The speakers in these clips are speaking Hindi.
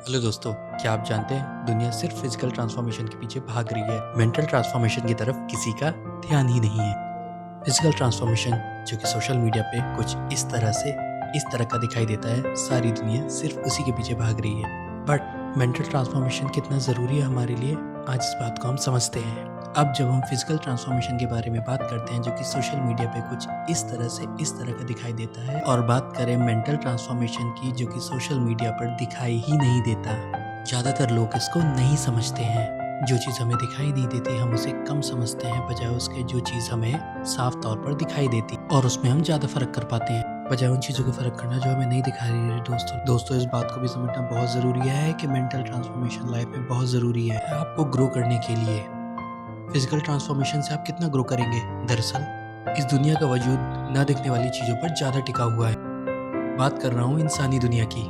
हेलो दोस्तों, क्या आप जानते हैं दुनिया सिर्फ फिजिकल ट्रांसफॉर्मेशन के पीछे भाग रही है, मेंटल ट्रांसफॉर्मेशन की तरफ किसी का ध्यान ही नहीं है। फिजिकल ट्रांसफॉर्मेशन जो कि सोशल मीडिया पे कुछ इस तरह का दिखाई देता है, सारी दुनिया सिर्फ उसी के पीछे भाग रही है। बट मेंटल ट्रांसफॉर्मेशन कितना ज़रूरी है हमारे लिए, आज इस बात को हम समझते हैं। अब जब हम फिजिकल ट्रांसफॉर्मेशन के बारे में बात करते हैं जो कि सोशल मीडिया पे कुछ इस तरह का दिखाई देता है, और बात करें मेंटल ट्रांसफॉर्मेशन की जो कि सोशल मीडिया पर दिखाई ही नहीं देता, ज़्यादातर लोग इसको नहीं समझते हैं। जो चीज़ हमें दिखाई नहीं देती हम उसे कम समझते हैं, बजाय उसके जो चीज़ हमें साफ तौर पर दिखाई देती और उसमें हम ज़्यादा फर्क कर पाते हैं, बजाय उन चीज़ों को फर्क करना जो हमें नहीं दिखाई दे रही। दोस्तों इस बात को भी समझना बहुत ज़रूरी है कि मेंटल ट्रांसफॉर्मेशन लाइफ में बहुत ज़रूरी है आपको ग्रो करने के लिए। फिजिकल ट्रांसफॉर्मेशन से आप कितना ग्रो करेंगे? दरअसल इस दुनिया का वजूद न दिखने वाली चीज़ों पर ज़्यादा टिका हुआ है। बात कर रहा हूँ इंसानी दुनिया की।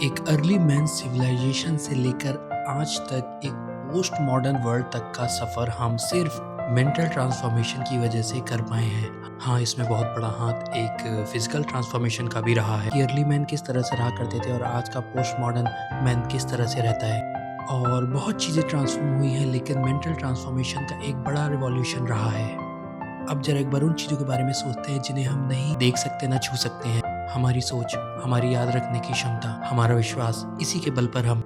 एक अर्ली मैन सिविलाइजेशन से लेकर आज तक एक पोस्ट मॉडर्न वर्ल्ड तक का सफ़र हम सिर्फ मेंटल ट्रांसफॉर्मेशन की वजह से कर पाए हैं। हाँ, इसमें बहुत बड़ा हाथ एक फिजिकल ट्रांसफॉर्मेशन का भी रहा है कि अर्ली मैन किस तरह से रहा करते थे और आज का पोस्ट मॉडर्न मैन किस तरह से रहता है। और बहुत चीज़ें ट्रांसफॉर्म हुई हैं, लेकिन मेंटल ट्रांसफॉर्मेशन का एक बड़ा रिवॉल्यूशन रहा है। अब जरा एक बार उन चीज़ों के बारे में सोचते हैं जिन्हें हम नहीं देख सकते, ना छू सकते हैं। हमारी सोच, हमारी याद रखने की क्षमता, हमारा विश्वास, इसी के बल पर हम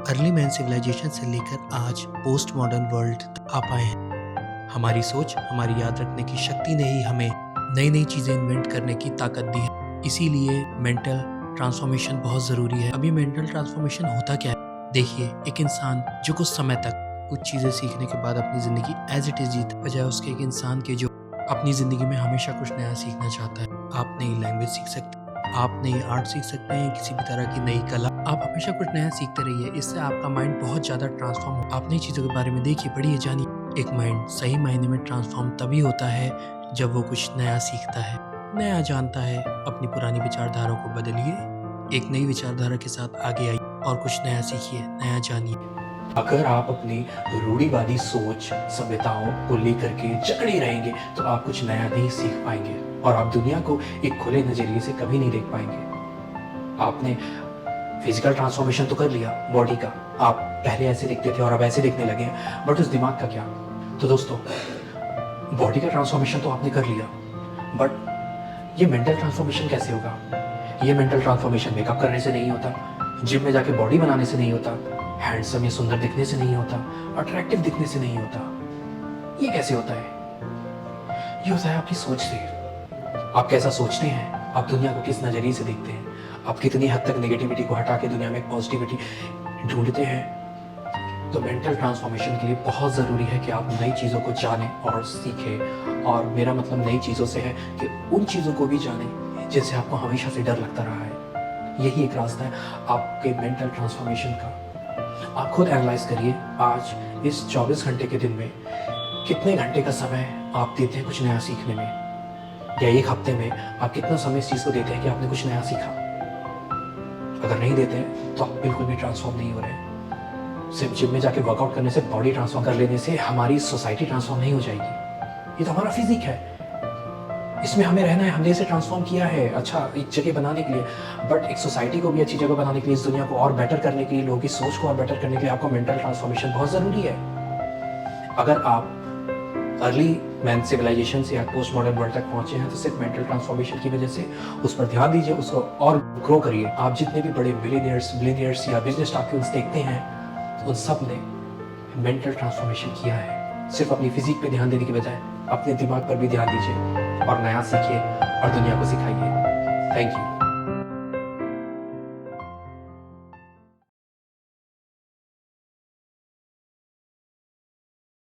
अर्ली मैन सिविलाइजेशन से लेकर आज पोस्ट मॉडर्न वर्ल्ड तक आ पाए हैं। हमारी सोच, हमारी याद रखने की शक्ति ने ही हमें नई नई चीज़ें इन्वेंट करने की ताकत दी है। इसीलिए मेंटल ट्रांसफॉर्मेशन बहुत ज़रूरी है। अभी मेंटल ट्रांसफॉर्मेशन होता क्या है? देखिए, एक इंसान जो कुछ समय तक कुछ चीज़ें सीखने के बाद अपनी ज़िंदगी एज इट इज़ जीता, बजाय उसके एक इंसान के जो अपनी ज़िंदगी में हमेशा कुछ नया सीखना चाहता है। आप नई लैंग्वेज सीख सकते हैं, आप नई आर्ट सीख सकते हैं, किसी भी तरह की नई कला। आप हमेशा कुछ नया सीखते रहिए, इससे आपका माइंड बहुत ज़्यादा ट्रांसफॉर्म हो। आप नई चीज़ों के बारे में देखिए, पढ़िए, जानिए। एक माइंड सही मायने में ट्रांसफॉर्म तभी होता है जब वो कुछ नया सीखता है, नया जानता है। अपनी पुरानी विचारधारा को बदलिए, एक नई विचारधारा के साथ आगे आइए और कुछ नया सीखिए, नया जानिए। अगर आप अपनी रूढ़िवादी सोच, सभ्यताओं को लेकर के जकड़े रहेंगे तो आप कुछ नया नहीं सीख पाएंगे और आप दुनिया को एक खुले नजरिए से कभी नहीं देख पाएंगे। आपने फिजिकल ट्रांसफॉर्मेशन तो कर लिया बॉडी का, आप पहले ऐसे दिखते थे और अब ऐसे दिखने लगे हैं, बट उस दिमाग का क्या? तो दोस्तों, बॉडी का ट्रांसफॉर्मेशन तो आपने कर लिया, बट ये मेंटल ट्रांसफॉर्मेशन कैसे होगा? ये मेंटल ट्रांसफॉर्मेशन मेकअप करने से नहीं होता, जिम में जाके बॉडी बनाने से नहीं होता, हैंडसम या सुंदर दिखने से नहीं होता, अट्रैक्टिव दिखने से नहीं होता। ये कैसे होता है? ये होता है आपकी सोच से। आप कैसा सोचते हैं, आप दुनिया को किस नजरिए से देखते हैं, आप कितनी हद तक नेगेटिविटी को हटा के दुनिया में पॉजिटिविटी ढूंढते हैं। तो मेंटल ट्रांसफॉर्मेशन के लिए बहुत ज़रूरी है कि आप नई चीज़ों को जानें और सीखें। और मेरा मतलब नई चीज़ों से है कि उन चीज़ों को भी जानें जिनसे आपको हमेशा से डर लगता रहा है। यही एक रास्ता है आपके मेंटल ट्रांसफॉर्मेशन का। आप खुद एनालाइज करिए, आज इस 24 घंटे के दिन में कितने घंटे का समय आप देते हैं कुछ नया सीखने में, या एक हफ्ते में आप कितना समय इस चीज़ को देते हैं कि आपने कुछ नया सीखा। अगर नहीं देते हैं तो आप बिल्कुल भी ट्रांसफॉर्म नहीं हो रहे। सिर्फ जिम में जाके वर्कआउट करने से, बॉडी ट्रांसफॉर्म कर लेने से हमारी सोसाइटी ट्रांसफॉर्म नहीं हो जाएगी। ये तो हमारा फिजिक है, इसमें हमें रहना है, हमने इसे ट्रांसफॉर्म किया है अच्छा एक जगह बनाने के लिए, बट एक सोसाइटी को भी अच्छी जगह बनाने के लिए, इस दुनिया को और बेटर करने के लिए, लोगों की सोच को और बेटर करने के लिए आपको मेंटल ट्रांसफॉर्मेशन बहुत ज़रूरी है। अगर आप अर्ली मैन सिविलाइजेशन से या पोस्ट मॉडर्न वर्ल्ड तक पहुंचे हैं तो सिर्फ मेंटल ट्रांसफॉर्मेशन की वजह से। उस पर ध्यान दीजिए, उसको और ग्रो करिए। आप जितने भी बड़े बिलियनियर्स या बिजनेस टाइकून्स देखते हैं, उन सब ने मेंटल ट्रांसफॉर्मेशन किया है। सिर्फ अपनी फिजिक पे ध्यान देने की बजाय अपने दिमाग पर भी ध्यान दीजिए और नया सीखिए और दुनिया को सिखाइए। Thank you.